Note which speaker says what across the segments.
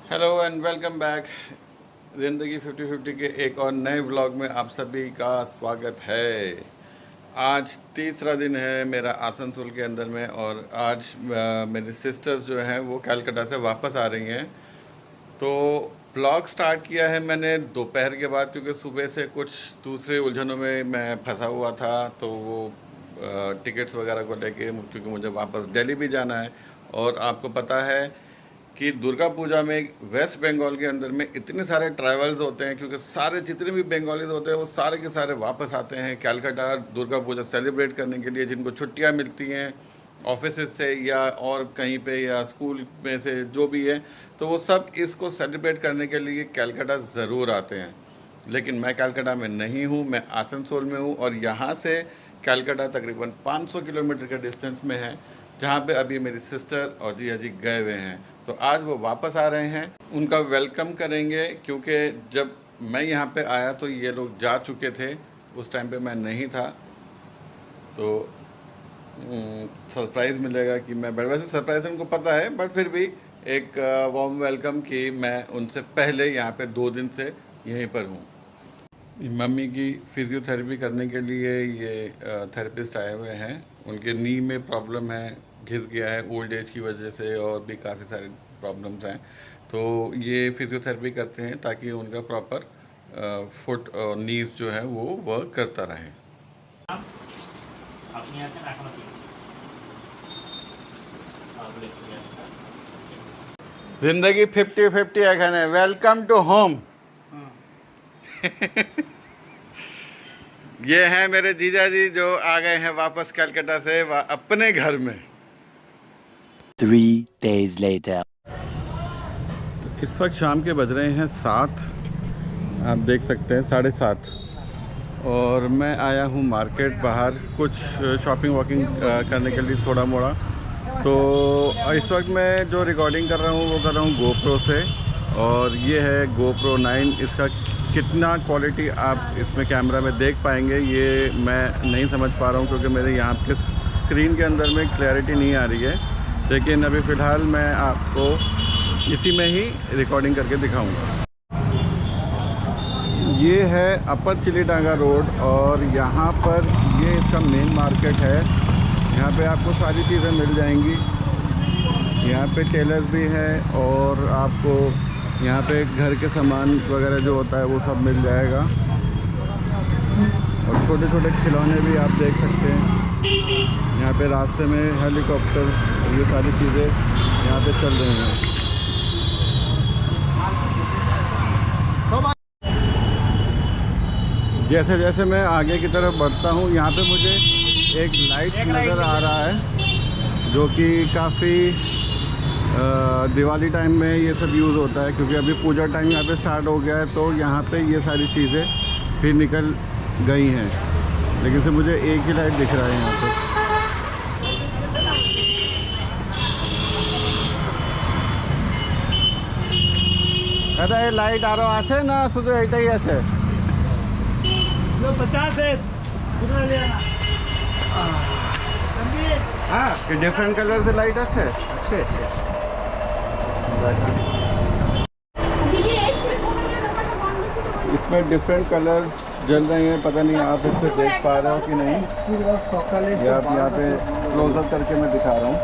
Speaker 1: Hello and welcome back. ज़िंदगी 50-50 के एक और नए व्लॉग में आप सभी का स्वागत है। आज तीसरा दिन है मेरा आसनसोल के अंदर में और आज मेरी सिस्टर्स जो हैं वो कलकत्ता से वापस आ रही हैं। तो ब्लॉग स्टार्ट किया है मैंने दोपहर के बाद, क्योंकि सुबह से कुछ दूसरे उलझनों में मैं फंसा हुआ था। तो वो टिकट्स वगैरह को लेके, क्योंकि मुझे वापस दिल्ली भी जाना है। और आपको पता है कि दुर्गा पूजा में वेस्ट बंगाल के अंदर में इतने सारे ट्रैवल्स होते हैं, क्योंकि सारे जितने भी बंगालीज होते हैं वो सारे के सारे वापस आते हैं कलकत्ता दुर्गा पूजा सेलिब्रेट करने के लिए। जिनको छुट्टियां मिलती हैं ऑफिस से या और कहीं पे या स्कूल में से जो भी है, तो वो सब इसको सेलिब्रेट करने के लिए कलकत्ता ज़रूर आते हैं। लेकिन मैं कलकत्ता में नहीं हूँ, मैं आसनसोल में हूँ और यहाँ से कलकत्ता तकरीबन 500 किलोमीटर के डिस्टेंस में है, जहाँ पे अभी मेरी सिस्टर और जीजा जी गए हुए हैं। तो आज वो वापस आ रहे हैं, उनका वेलकम करेंगे। क्योंकि जब मैं यहाँ पे आया तो ये लोग जा चुके थे, उस टाइम पे मैं नहीं था। तो सरप्राइज़ मिलेगा कि मैं, वैसे सरप्राइज़ उनको पता है, बट फिर भी एक वार्म वेलकम कि मैं उनसे पहले यहाँ पे 2 दिन से यहीं पर हूँ। मम्मी की फिज़ियोथेरेपी करने के लिए ये थेरेपिस्ट आए हुए हैं। उनके नी में प्रॉब्लम है, घिस गया है ओल्ड एज की वजह से, और भी काफ़ी सारे प्रॉब्लम्स हैं। तो ये फिज़ियोथेरेपी करते हैं ताकि उनका प्रॉपर फुट और नीज जो है वो वर्क करता रहे। जिंदगी 50-50 এখানে। Welcome to home. ये हैं मेरे जीजा जी जो आ गए हैं वापस कलकत्ता से अपने घर में।
Speaker 2: 3 days later.
Speaker 1: तो इस वक्त शाम के बज रहे हैं 7, आप देख सकते हैं 7:30। और मैं आया हूँ मार्केट बाहर कुछ शॉपिंग वॉकिंग करने के लिए थोड़ा मोड़ा। तो इस वक्त मैं जो रिकॉर्डिंग कर रहा हूँ वो कर रहा हूँ गोप्रो से। और ये है GoPro 9। इसका कितना क्वालिटी आप इसमें कैमरा में देख पाएंगे ये मैं नहीं समझ पा रहा हूँ, क्योंकि मेरे यहाँ के स्क्रीन के अंदर में क्लैरिटी नहीं आ रही है। लेकिन अभी फ़िलहाल मैं आपको इसी में ही रिकॉर्डिंग करके दिखाऊंगा। ये है अपर चिलीडांगा रोड और यहाँ पर ये इसका मेन मार्केट है। यहाँ पे आपको सारी चीज़ें मिल जाएंगी। यहाँ पे टेलर्स भी हैं और आपको यहाँ पे घर के सामान वगैरह जो होता है वो सब मिल जाएगा। और छोटे छोटे खिलौने भी आप देख सकते हैं। यहाँ पे रास्ते में हेलीकॉप्टर, ये सारी चीज़ें यहाँ पे चल रही हैं। जैसे जैसे मैं आगे की तरफ बढ़ता हूँ यहाँ पे मुझे एक लाइट नज़र आ रहा है, जो कि काफ़ी दिवाली टाइम में ये सब यूज़ होता है, क्योंकि अभी पूजा टाइम यहाँ पे स्टार्ट हो गया है। तो यहाँ पे ये सारी चीज़ें फिर निकल गई हैं, लेकिन से मुझे एक ही लाइट दिख रहा है यहाँ पे। दादा ये लाइट आरो आछे ना शुधु एटाई आछे?
Speaker 3: 50 है कितना लेना?
Speaker 1: हाँ, डिफरेंट कलर से लाइट अच्छे
Speaker 3: अच्छे अच्छे।
Speaker 1: इसमें डिफरेंट कलर्स जल रहे हैं, पता नहीं आप इससे देख पा रहे हो कि नहीं। ये आप यहाँ पे क्लोजअप करके मैं दिखा रहा हूँ।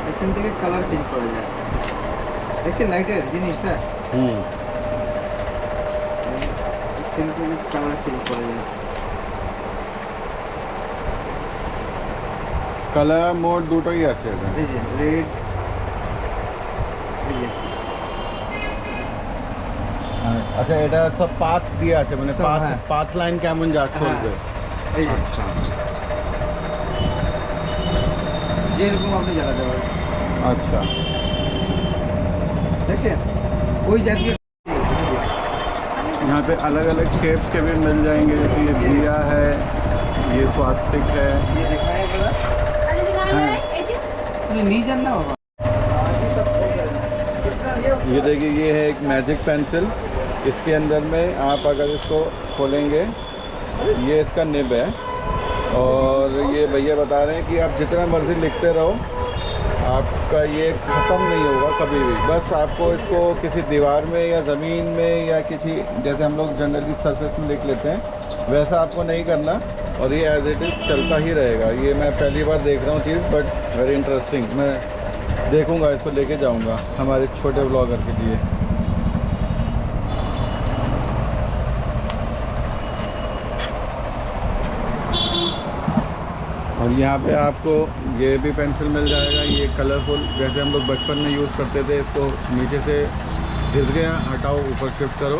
Speaker 3: এখান থেকে কালার চেঞ্জ করা যায়, দেখছেন লাইটের জিনিসটা এখান থেকে কালার চেঞ্জ করা যায়।
Speaker 1: কালার মোড দুটোই আছে এখানে।
Speaker 3: এই যে রেড, এই যে
Speaker 1: আচ্ছা এটা সব পাঁচ দিয়ে আছে, মানে
Speaker 3: সব,
Speaker 1: পাঁচ
Speaker 3: হ্যাঁ।
Speaker 1: পাঁচ লাইন কেমন যা চলবে।
Speaker 3: এই যে
Speaker 1: আচ্ছা
Speaker 3: যেরকম আপনি জ্বালাতে পারবেন।
Speaker 1: अच्छा,
Speaker 3: দেখছেন ওই জাতীয়
Speaker 1: यहाँ पे अलग अलग शेप्स के भी मिल जाएंगे। जैसे ये दिया है, ये स्वास्तिक है।
Speaker 3: ये दिखाया गया
Speaker 1: हाँ।
Speaker 3: नहीं जानना होगा।
Speaker 1: ये देखिए ये है एक मैजिक पेंसिल। इसके अंदर में आप अगर इसको खोलेंगे, ये इसका निब है और ये भैया बता रहे हैं कि आप जितना मर्ज़ी लिखते रहो, आपका ये ख़त्म नहीं होगा कभी भी। बस आपको इसको किसी दीवार में या ज़मीन में या किसी, जैसे हम लोग जनरली सरफेस में लिख लेते हैं, वैसा आपको नहीं करना, और ये एज इट इज़ चलता ही रहेगा। ये मैं पहली बार देख रहा हूँ चीज़, बट वेरी इंटरेस्टिंग। मैं देखूँगा, इसको लेके जाऊँगा हमारे छोटे ब्लॉगर के लिए। और यहाँ पे आपको ये भी पेंसिल मिल जाएगा, ये कलरफुल, जैसे हम लोग बचपन में यूज़ करते थे। इसको नीचे से घिस गया, हटाओ, ऊपर शिफ्ट करो,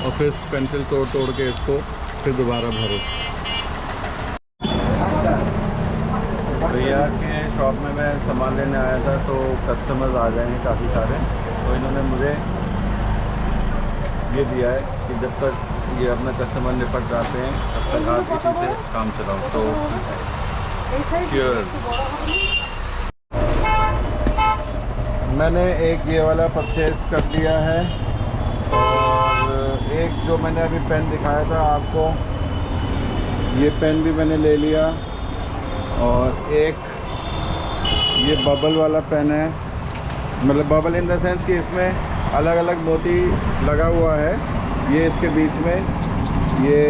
Speaker 1: और फिर पेंसिल तोड़ तोड़ के इसको फिर दोबारा भरो। भैया के शॉप में मैं सामान लेने आया था, तो कस्टमर्स आ गए हैं काफ़ी सारे, तो इन्होंने मुझे ये दिया है कि जब तक ये अपना कस्टमर निपट जाते हैं तब तक आप इसी से काम चलाओ। तो Cheers। मैंने एक ये वाला परचेज़ कर लिया है, और एक जो मैंने अभी पेन दिखाया था आपको, ये पेन भी मैंने ले लिया, और एक ये बबल वाला पेन है, मतलब बबल इन द सेंस कि इसमें अलग अलग मोती लगा हुआ है। ये इसके बीच में ये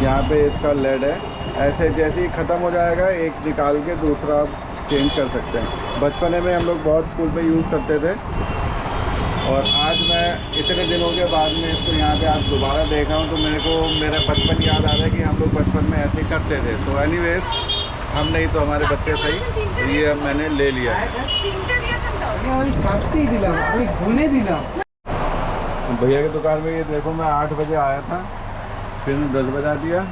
Speaker 1: यहाँ पे इसका लेड है। ऐसे जैसे ही ख़त्म हो जाएगा, एक निकाल के दूसरा आप चेंज कर सकते हैं। बचपने में हम लोग बहुत स्कूल में यूज़ करते थे, और आज मैं इतने दिनों के बाद में इसको यहाँ पे आज दोबारा देख रहा हूँ, तो मेरे को मेरा बचपन याद आ रहा है कि हम लोग बचपन में ऐसे करते थे। तो एनीवेज, हम नहीं तो हमारे बच्चे सही, तो ये अब मैंने ले लिया है। भैया की दुकान में ये देखो, मैं 8 बजे आया था, फिर 10 बजा दिया,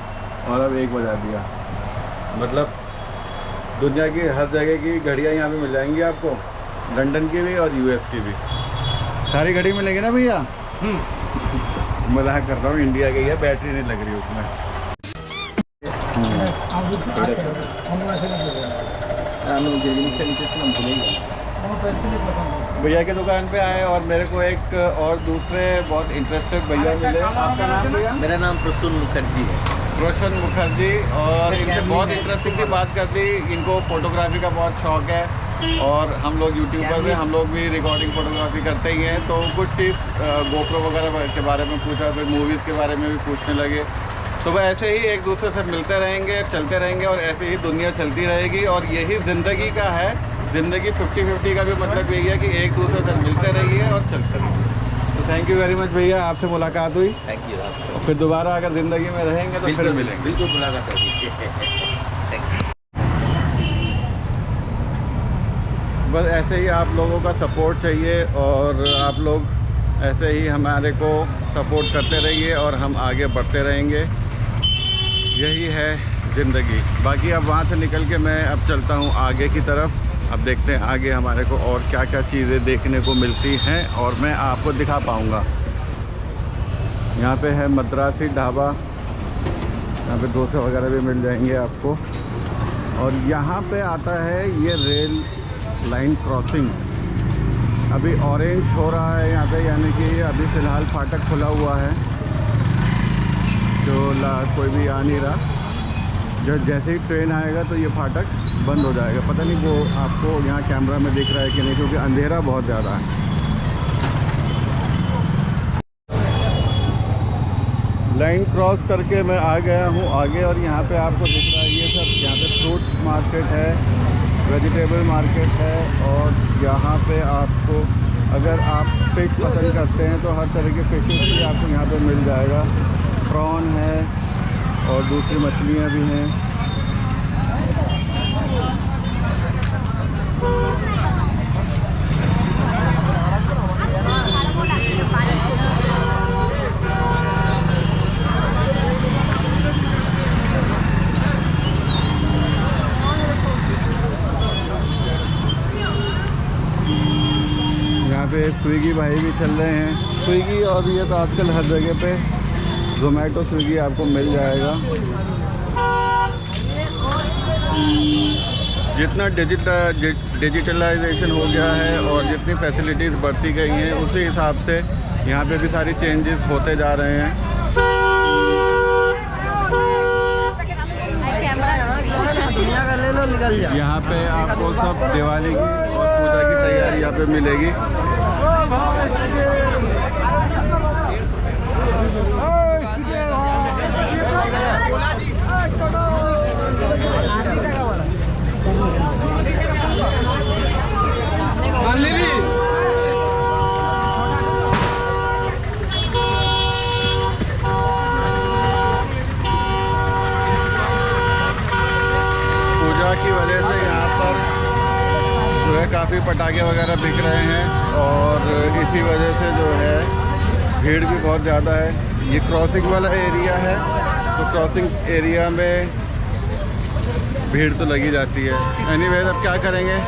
Speaker 1: और अब 1 बजा दिया। मतलब दुनिया की हर जगह की घड़ियाँ यहाँ पे मिल जाएंगी आपको, लंदन की भी और यूएस की भी। सारी घड़ी मिलेगी ना भैया? मजाक कर रहा हूँ, इंडिया की है, बैटरी नहीं लग रही उसमें। भैया की दुकान पे आए, और मेरे को एक और दूसरे बहुत इंटरेस्टेड भैया मिले। आपका नाम भैया?
Speaker 4: मेरा नाम प्रसून मुखर्जी है।
Speaker 1: रोशन मुखर्जी, और इनसे बहुत इंटरेस्टिंग सी बात कर दी। इनको फोटोग्राफी का बहुत शौक है, और हम लोग यूट्यूबर हैं, हम लोग भी रिकॉर्डिंग फोटोग्राफी करते ही हैं। तो कुछ चीज़ गोप्रो वगैरह के बारे में पूछा, फिर मूवीज़ के बारे में भी पूछने लगे। तो वह ऐसे ही एक दूसरे से मिलते रहेंगे, चलते रहेंगे, और ऐसे ही दुनिया चलती रहेगी। और यही ज़िंदगी का है। ज़िंदगी 50-50 का भी मतलब यही है कि एक दूसरे से मिलते रहिए और चलते रहिए। तो थैंक यू वेरी मच भैया, आपसे मुलाकात हुई।
Speaker 4: थैंक यू आपको।
Speaker 1: फिर दोबारा अगर ज़िंदगी में रहेंगे तो फिर मिलेंगे।
Speaker 4: बिल्कुल मुलाकात होगी।
Speaker 1: बस ऐसे ही आप लोगों का सपोर्ट चाहिए, और आप लोग ऐसे ही हमारे को सपोर्ट करते रहिए, और हम आगे बढ़ते रहेंगे। यही है ज़िंदगी। बाकी अब वहाँ से निकल के मैं अब चलता हूँ आगे की तरफ। अब देखते हैं आगे हमारे को और क्या क्या चीज़ें देखने को मिलती हैं, और मैं आपको दिखा पाऊँगा। यहाँ पे है मद्रासी ढाबा, यहाँ पे डोसे वगैरह भी मिल जाएंगे आपको। और यहाँ पे आता है ये रेल लाइन क्रॉसिंग। अभी ऑरेंज हो रहा है यहाँ पे, यानी कि अभी फ़िलहाल फाटक खुला हुआ है, जो कोई भी आ नहीं रहा। जब जैसे ही ट्रेन आएगा तो ये फाटक बंद हो जाएगा। पता नहीं वो आपको यहाँ कैमरा में दिख रहा है कि नहीं, क्योंकि अंधेरा बहुत ज़्यादा है। लाइन क्रॉस करके मैं आ गया हूँ आगे, और यहाँ पे आपको दिख रहा है ये सब, यहाँ पे फ्रूट मार्केट है, वेजिटेबल मार्केट है। और यहाँ पे आपको, अगर आप फ़िश पसंद करते हैं तो हर तरह के फ़िशेस भी आपको यहाँ पे मिल जाएगा। प्रॉन है, और दूसरी मछलियाँ भी हैं। यहाँ पे स्विगी भाई भी चल रहे हैं। स्विगी, और ये तो आजकल हर जगह पे ज़ोमैटो, स्विगी आपको मिल जाएगा। जितना डिजिटलाइजेशन हो गया है और जितनी फैसिलिटीज़ बढ़ती गई हैं, उसी हिसाब से यहाँ पे भी सारी चेंजेस होते जा रहे हैं। यहाँ पे आपको सब दिवाली की और पूजा की तैयारी यहाँ पे मिलेगी। की वजह से यहाँ पर जो है काफ़ी पटाखे वगैरह बिक रहे हैं और इसी वजह से जो है भीड़ भी बहुत ज़्यादा है। ये क्रॉसिंग वाला एरिया है तो क्रॉसिंग एरिया में भीड़ तो लगी जाती है। एनीवेज अब क्या करेंगे,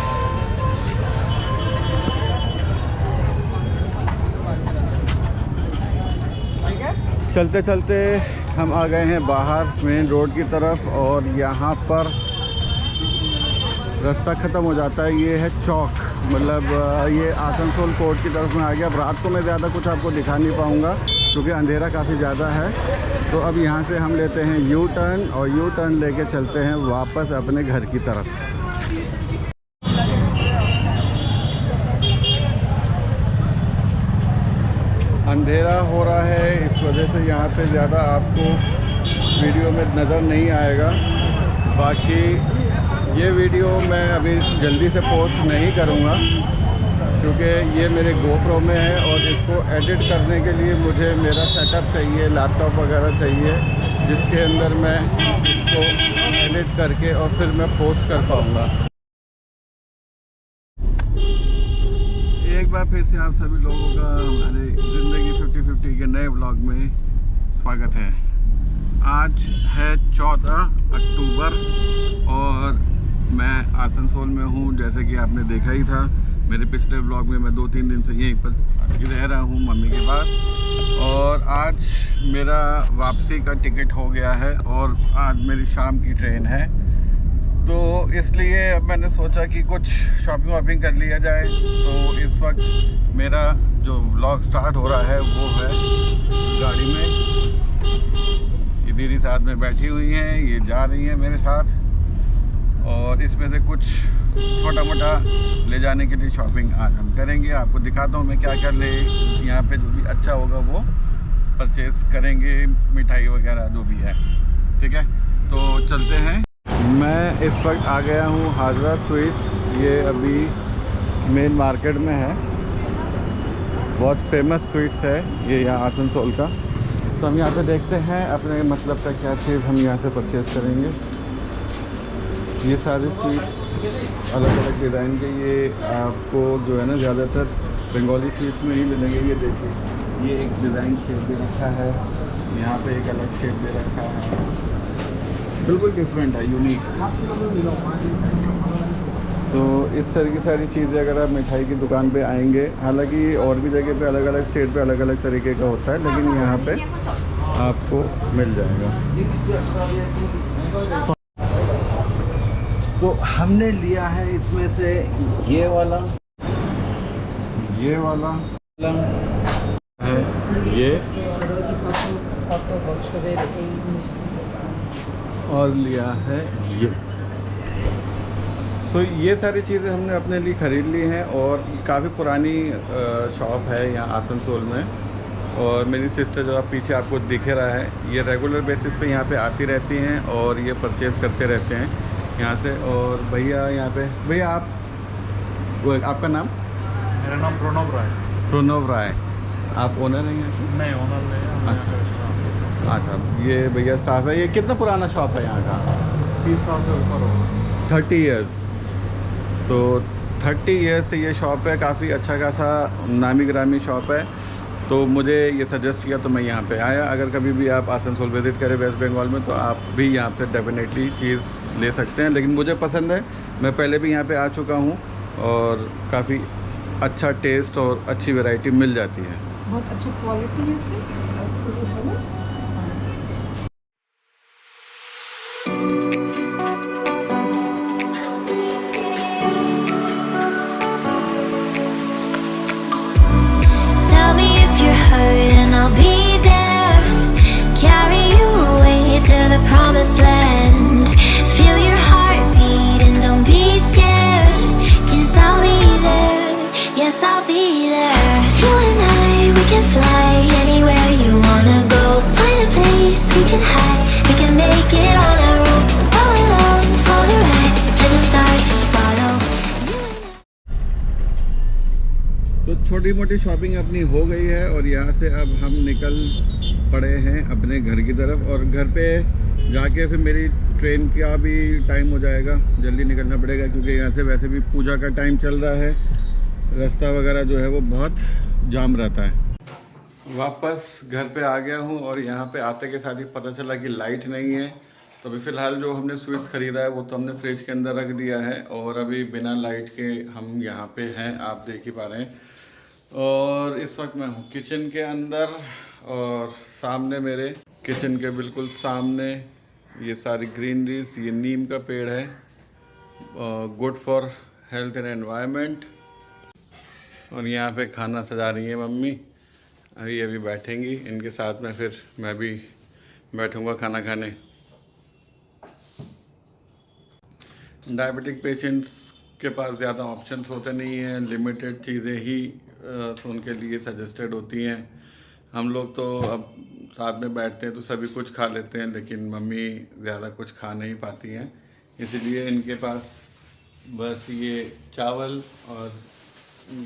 Speaker 1: चलते चलते हम आ गए हैं बाहर मेन रोड की तरफ और यहाँ पर रास्ता ख़त्म हो जाता है। ये है चौक, मतलब ये आसनसोल कोर्ट की तरफ में आ गया। अब रात को मैं ज़्यादा कुछ आपको दिखा नहीं पाऊँगा क्योंकि अंधेरा काफ़ी ज़्यादा है। तो अब यहाँ से हम लेते हैं यू टर्न और यू टर्न लेके चलते हैं वापस अपने घर की तरफ। अंधेरा हो रहा है, इस वजह से यहाँ पे ज़्यादा आपको वीडियो में नज़र नहीं आएगा। बाकी ये वीडियो मैं अभी जल्दी से पोस्ट नहीं करूँगा क्योंकि ये मेरे GoPro में है और इसको एडिट करने के लिए मुझे मेरा सेटअप चाहिए, लैपटॉप वगैरह चाहिए जिसके अंदर मैं इसको एडिट करके और फिर मैं पोस्ट कर पाऊँगा। एक बार फिर से आप सभी लोगों का हमारे ज़िंदगी 50-50 के नए व्लॉग में स्वागत है। आज है 14 अक्टूबर और मैं आसनसोल में हूँ। जैसे कि आपने देखा ही था मेरे पिछले व्लॉग में, मैं 2-3 दिन से यहीं पर रह रहा हूँ मम्मी के पास। और आज मेरा वापसी का टिकट हो गया है और आज मेरी शाम की ट्रेन है, तो इसलिए अब मैंने सोचा कि कुछ शॉपिंग वॉपिंग कर लिया जाए। तो इस वक्त मेरा जो व्लॉग स्टार्ट हो रहा है वो है गाड़ी में। ये दीदी साथ में बैठी हुई हैं, ये जा रही हैं मेरे साथ और इसमें से कुछ छोटा मोटा ले जाने के लिए शॉपिंग आज हम करेंगे। आपको दिखाता हूँ मैं क्या क्या ले, यहाँ पे जो भी अच्छा होगा वो परचेज़ करेंगे, मिठाई वगैरह जो भी है। ठीक है, तो चलते हैं। मैं इस वक्त आ गया हूँ हाजरा स्वीट्स। ये अभी मेन मार्केट में है, बहुत फेमस स्वीट्स है ये यहाँ आसनसोल का। तो हम यहाँ पे देखते हैं अपने मतलब का क्या चीज़ हम यहाँ से परचेज़ करेंगे। ये सारे स्वीट्स अलग अलग डिज़ाइन के, ये आपको जो है ना ज़्यादातर बंगाली स्वीट्स में ही मिलेंगे। ये देखिए, ये एक डिज़ाइन शेप दे रखा है, यहाँ पे एक अलग शेप दे रखा है, बिल्कुल डिफरेंट है, यूनिक। तो इस तरह की सारी चीज़ें अगर आप मिठाई की दुकान पे आएंगे, हालांकि और भी जगह पे अलग अलग स्टेट पे अलग अलग तरीके का होता है, लेकिन यहाँ पे आपको मिल जाएगा। तो हमने लिया है इसमें से ये वाला है, ये और लिया है ये। तो ये सारी चीज़ें हमने अपने लिए ख़रीद ली हैं और काफ़ी पुरानी शॉप है यहाँ आसनसोल में। और मेरी सिस्टर जो आप पीछे आपको दिख रहा है, ये रेगुलर बेसिस पे यहाँ पे आती रहती हैं और ये परचेज़ करते रहते हैं यहाँ से। और भैया यहाँ पे, भैया आपका नाम?
Speaker 5: मेरा नाम प्रणव राय।
Speaker 1: प्रणव राय, आप ओनर हैं यहाँ के?
Speaker 5: नहीं, ओनर नहीं।
Speaker 1: अच्छा, ये भैया स्टाफ है। ये कितना पुराना शॉप है यहाँ का?
Speaker 5: 30 साल से ऊपर होगा।
Speaker 1: 30 ईयर्स। तो 30 ईयर्स से ये शॉप है, काफ़ी अच्छा खासा नामी ग्रामी शॉप है। तो मुझे ये सजेस्ट किया तो मैं यहाँ पे आया। अगर कभी भी आप आसनसोल विज़िट करें वेस्ट बंगाल में तो आप भी यहाँ पे डेफिनेटली चीज़ ले सकते हैं। लेकिन मुझे पसंद है, मैं पहले भी यहाँ पे आ चुका हूँ और काफ़ी अच्छा टेस्ट और अच्छी वैरायटी मिल जाती है।
Speaker 6: बहुत अच्छी क्वालिटी है इसकी।
Speaker 7: Tell me if you're hurt and I'll be there. Carry you away to the promised land. Feel your heartbeat and don't
Speaker 1: छोटी मोटी शॉपिंग अपनी हो गई है और यहाँ से अब हम निकल पड़े हैं अपने घर की तरफ। और घर पे जाके फिर मेरी ट्रेन का भी टाइम हो जाएगा, जल्दी निकलना पड़ेगा क्योंकि यहाँ से वैसे भी पूजा का टाइम चल रहा है, रास्ता वगैरह जो है वो बहुत जाम रहता है। वापस घर पे आ गया हूँ और यहाँ पे आते के साथ ही पता चला कि लाइट नहीं है। तो अभी फ़िलहाल जो हमने स्वीट्स ख़रीदा है वो तो हमने फ्रिज के अंदर रख दिया है और अभी बिना लाइट के हम यहाँ पे हैं, आप देख ही पा रहे हैं। और इस वक्त मैं हूँ किचन के अंदर और सामने मेरे किचन के बिल्कुल सामने ये सारी ग्रीनरीज, ये नीम का पेड़ है, good for health and environment. और यहाँ पे खाना सजा रही है मम्मी, अभी बैठेंगी इनके साथ में, फिर मैं भी बैठूँगा खाना खाने। डायबिटिक पेशेंट्स के पास ज़्यादा ऑप्शंस होते नहीं हैं, लिमिटेड चीज़ें ही उनके लिए सजेस्टेड होती हैं। हम लोग तो अब साथ में बैठते हैं तो सभी कुछ खा लेते हैं, लेकिन मम्मी ज़्यादा कुछ खा नहीं पाती हैं, इसलिए इनके पास बस ये चावल और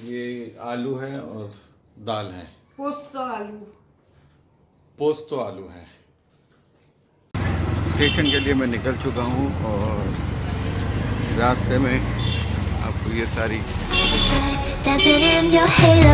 Speaker 1: ये आलू है और दाल है, पोस्तो आलू है। स्टेशन के लिए मैं निकल चुका हूँ और रास्ते में आपको ये सारी
Speaker 7: dancing in your halo.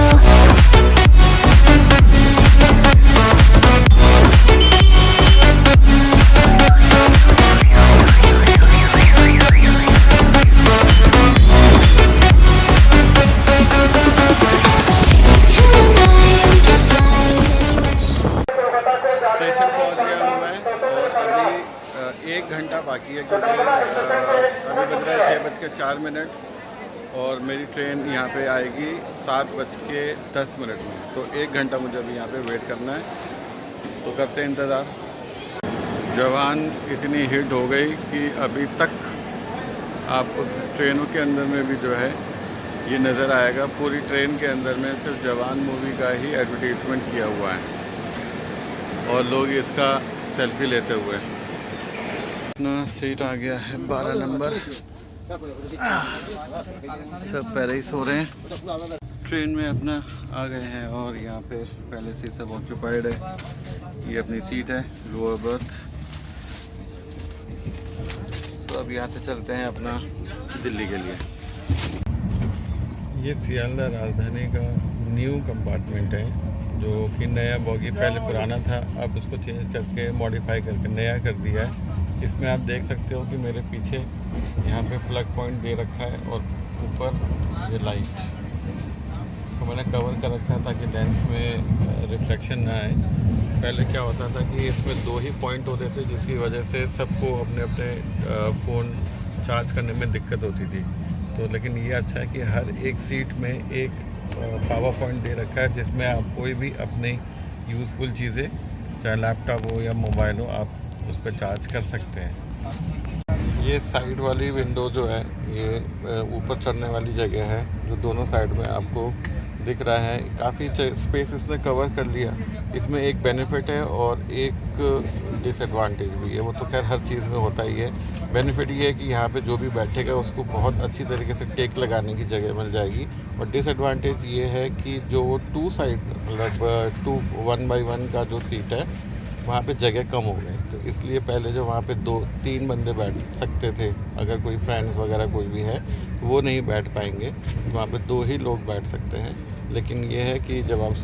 Speaker 1: Station पहुंच गया हूँ मैं और अभी 1 घंटा बाकी है क्योंकि अभी बज रहा है 6:04 और मेरी ट्रेन यहाँ पे आएगी 7:10 में। तो 1 घंटा मुझे अभी यहाँ पे वेट करना है, तो करते हैं इंतज़ार। जवान इतनी हिट हो गई कि अभी तक आप उस ट्रेनों के अंदर में भी जो है ये नज़र आएगा, पूरी ट्रेन के अंदर में सिर्फ जवान मूवी का ही एडवर्टीजमेंट किया हुआ है और लोग इसका सेल्फी लेते हुए। अपना सीट आ गया है 12 नंबर, सब पहले ही सो रहे हैं, ट्रेन में अपना आ गए हैं और यहाँ पे पहले से सब ऑक्यूपाइड है। ये अपनी सीट है, लोअर बर्थ। तो अब यहाँ से चलते हैं अपना दिल्ली के लिए। ये सियालदा राजधानी का न्यू कंपार्टमेंट है जो कि नया बॉगी, पहले पुराना था, अब उसको चेंज करके मॉडिफाई करके नया कर दिया है। इसमें आप देख सकते हो कि मेरे पीछे यहाँ पे प्लग पॉइंट दे रखा है और ऊपर ये लाइट, इसको मैंने कवर कर रखा है ताकि लेंस में रिफ्लेक्शन ना आए। पहले क्या होता था कि इसमें 2 ही पॉइंट होते थे जिसकी वजह से सबको अपने अपने फ़ोन चार्ज करने में दिक्कत होती थी। तो लेकिन ये अच्छा है कि हर एक सीट में एक पावर पॉइंट दे रखा है जिसमें आप कोई भी अपने यूज़फुल चीज़ें, चाहे लैपटॉप हो या मोबाइल हो, आप उस पर चार्ज कर सकते हैं। ये साइड वाली विंडो जो है ये ऊपर चढ़ने वाली जगह है जो दोनों साइड में आपको दिख रहा है। काफ़ी स्पेस इसने कवर कर लिया। इसमें एक बेनिफिट है और एक डिसएडवांटेज भी है, वो तो खैर हर चीज़ में होता ही है। बेनिफिट ये है कि यहाँ पे जो भी बैठेगा उसको बहुत अच्छी तरीके से टेक लगाने की जगह मिल जाएगी, और डिसएडवांटेज ये है कि जो 2 साइड मतलब 1 बाई 1 का जो सीट है वहाँ पे जगह कम हो गई। तो इसलिए पहले जो वहाँ पे 2-3 बंदे बैठ सकते थे, अगर कोई फ्रेंड्स वगैरह कोई भी है वो नहीं बैठ पाएंगे, वहाँ पे 2 ही लोग बैठ सकते हैं। लेकिन ये है कि जब आप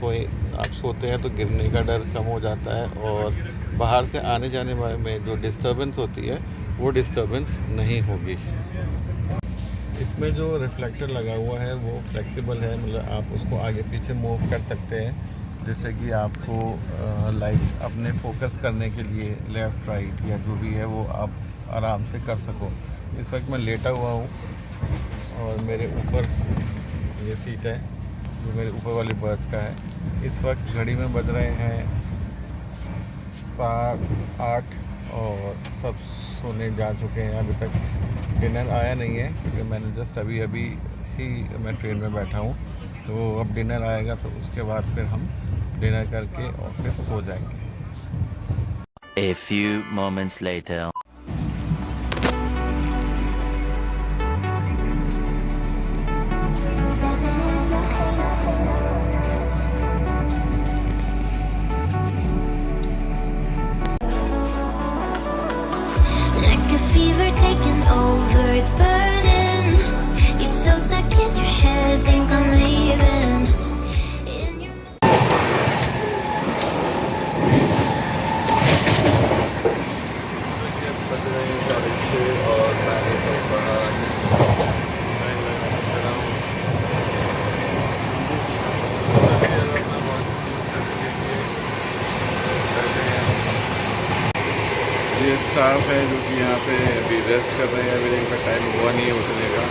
Speaker 1: सोते हैं तो गिरने का डर कम हो जाता है और बाहर से आने जाने में जो डिस्टर्बेंस होती है वो डिस्टर्बेंस नहीं होगी। इसमें जो रिफ्लेक्टर लगा हुआ है वो फ्लेक्सिबल है, मतलब आप उसको आगे पीछे मूव कर सकते हैं जिससे कि आपको लाइट अपने फोकस करने के लिए लेफ़्ट राइट या जो भी है वो आप आराम से कर सको। इस वक्त मैं लेटा हुआ हूँ और मेरे ऊपर ये सीट है जो मेरे ऊपर वाली बर्थ का है। इस वक्त घड़ी में बज रहे हैं 7-8 और सब सोने जा चुके हैं। अभी तक डिनर आया नहीं है क्योंकि मैंने जस्ट अभी ही मैं ट्रेन में बैठा हूँ, तो अब डिनर आएगा तो उसके बाद फिर हम डिनर करके और फिर सो जाएंगे।
Speaker 2: A few moments later.
Speaker 1: Staff है जो कि यहाँ पे अभी रेस्ट कर रहे हैं, अभी इनका टाइम हुआ नहीं है उठने का।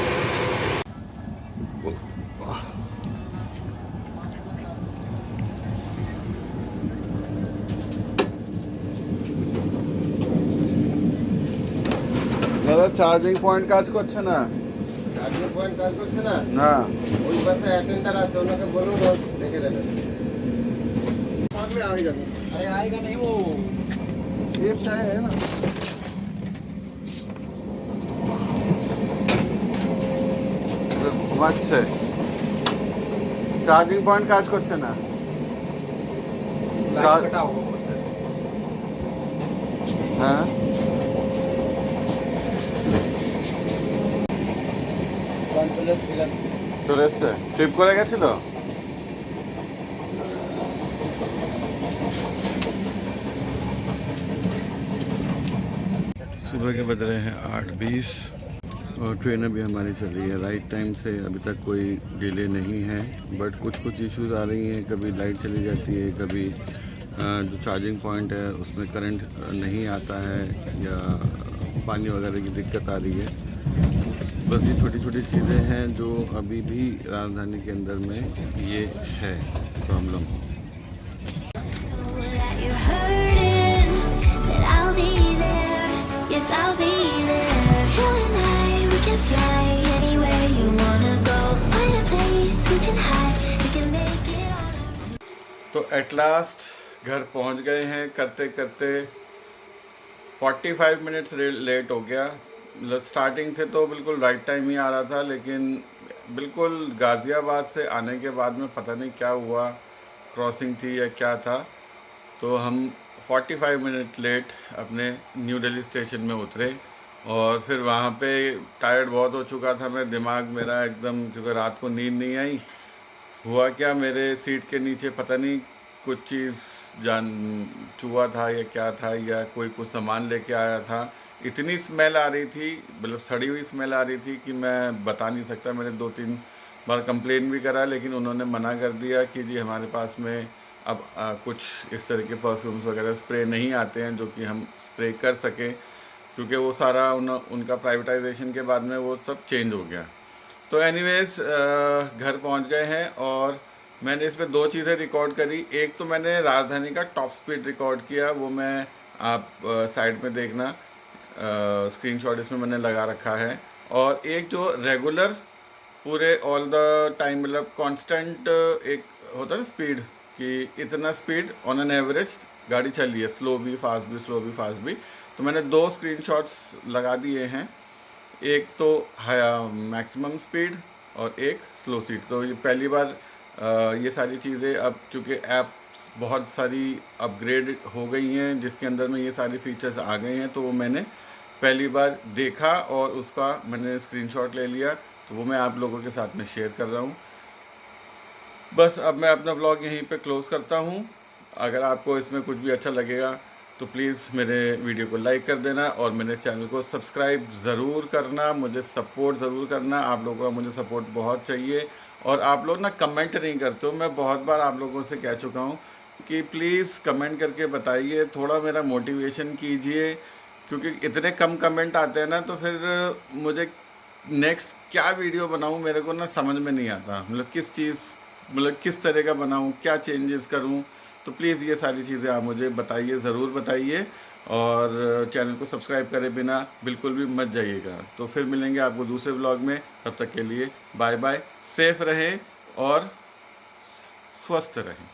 Speaker 1: দাদা চার্জিং পয়েন্ট কাজ করছে না।
Speaker 8: চার্জিং পয়েন্ট কাজ করছে না?
Speaker 1: না,
Speaker 8: ওই পাশে অ্যাটেন্ডার আছে, ওনাকে বলুন ও দেখে নেবেন।
Speaker 1: আগে আएगा
Speaker 8: अरे आएगा नहीं वो।
Speaker 1: लेफ्ट है ना। ঘুমাচ্ছে, চার্জিং পয়েন্ট কাজ করছে না।
Speaker 8: लाइट कटा होगा वो सर।
Speaker 1: হ্যাঁ
Speaker 8: কন্ট্রোলার ছিলেন।
Speaker 1: চলে এসছে, ট্রিপ করে গেছিল। सुबह के बज रहे हैं 8:20 और ट्रेन अभी हमारी चली है राइट टाइम से। अभी तक कोई डिले नहीं है, बट कुछ इश्यूज आ रही हैं। कभी लाइट चली जाती है, कभी जो चार्जिंग पॉइंट है उसमें करंट नहीं आता है, या पानी वगैरह की दिक्कत आ रही है। बस ये छोटी छोटी चीज़ें हैं जो अभी भी राजधानी के अंदर में ये है problem.
Speaker 7: that you're hurting, that I'll be there. Yes, I'll be there. You and I, we can fly anywhere you wanna go. Find a place we can hide. We can make it on our
Speaker 1: तो at last घर पहुंच गए हैं, करते करते 45 minutes late हो गया। मतलब स्टार्टिंग से तो बिल्कुल राइट टाइम ही आ रहा था, लेकिन बिल्कुल गाज़ियाबाद से आने के बाद में पता नहीं क्या हुआ, क्रॉसिंग थी या क्या था, तो हम 45 मिनट लेट अपने न्यू दिल्ली स्टेशन में उतरे। और फिर वहाँ पे टायर्ड बहुत हो चुका था मैं, दिमाग मेरा एकदम, क्योंकि रात को नींद नहीं आई। हुआ क्या, मेरे सीट के नीचे पता नहीं कुछ चीज़ चूहा था या क्या था, या कोई कुछ सामान लेके आया था। इतनी स्मेल आ रही थी, मतलब सड़ी हुई स्मेल आ रही थी कि मैं बता नहीं सकता। मैंने 2-3 बार कंप्लेन भी करा, लेकिन उन्होंने मना कर दिया कि जी हमारे पास में अब कुछ इस तरह के परफ्यूम्स वगैरह स्प्रे नहीं आते हैं जो कि हम स्प्रे कर सकें, क्योंकि वो सारा उनका प्राइवेटाइजेशन के बाद में वो सब चेंज हो गया। तो एनीवेज घर पहुंच गए हैं और मैंने इसमें 2 चीज़ें रिकॉर्ड करी। एक तो मैंने राजधानी का टॉप स्पीड रिकॉर्ड किया, वो मैं आप साइड में देखना, स्क्रीनशॉट इसमें मैंने लगा रखा है। और एक जो रेगुलर पूरे ऑल द टाइम, मतलब कांस्टेंट एक होता है ना स्पीड, कि इतना स्पीड ऑन एन एवरेज गाड़ी चल रही है, स्लो भी फास्ट भी, स्लो भी फास्ट भी। तो मैंने 2 स्क्रीनशॉट्स लगा दिए हैं, एक तो मैक्सिमम स्पीड और एक स्लो सीट। तो ये पहली बार ये सारी चीज़ें, अब क्योंकि ऐप्स बहुत सारी अपग्रेड हो गई हैं जिसके अंदर में ये सारी फीचर्स आ गए हैं, तो वो मैंने पहली बार देखा और उसका मैंने स्क्रीनशॉट ले लिया, तो वो मैं आप लोगों के साथ में शेयर कर रहा हूँ। बस अब मैं अपना व्लॉग यहीं पे क्लोज़ करता हूँ। अगर आपको इसमें कुछ भी अच्छा लगेगा तो प्लीज़ मेरे वीडियो को लाइक कर देना और मेरे चैनल को सब्सक्राइब ज़रूर करना, मुझे सपोर्ट ज़रूर करना। आप लोगों का मुझे सपोर्ट बहुत चाहिए। और आप लोग ना कमेंट नहीं करते हो, मैं बहुत बार आप लोगों से कह चुका हूँ कि प्लीज़ कमेंट करके बताइए, थोड़ा मेरा मोटिवेशन कीजिए, क्योंकि इतने कम कमेंट आते हैं ना, तो फिर मुझे नेक्स्ट क्या वीडियो बनाऊँ मेरे को ना समझ में नहीं आता। मतलब किस तरह का बनाऊँ, क्या चेंजेस करूँ। तो प्लीज़ ये सारी चीज़ें आप मुझे बताइए, ज़रूर बताइए। और चैनल को सब्सक्राइब करे बिना बिल्कुल भी मत जाइएगा। तो फिर मिलेंगे आपको दूसरे व्लॉग में, तब तक के लिए बाय बाय, सेफ रहें और स्वस्थ रहें।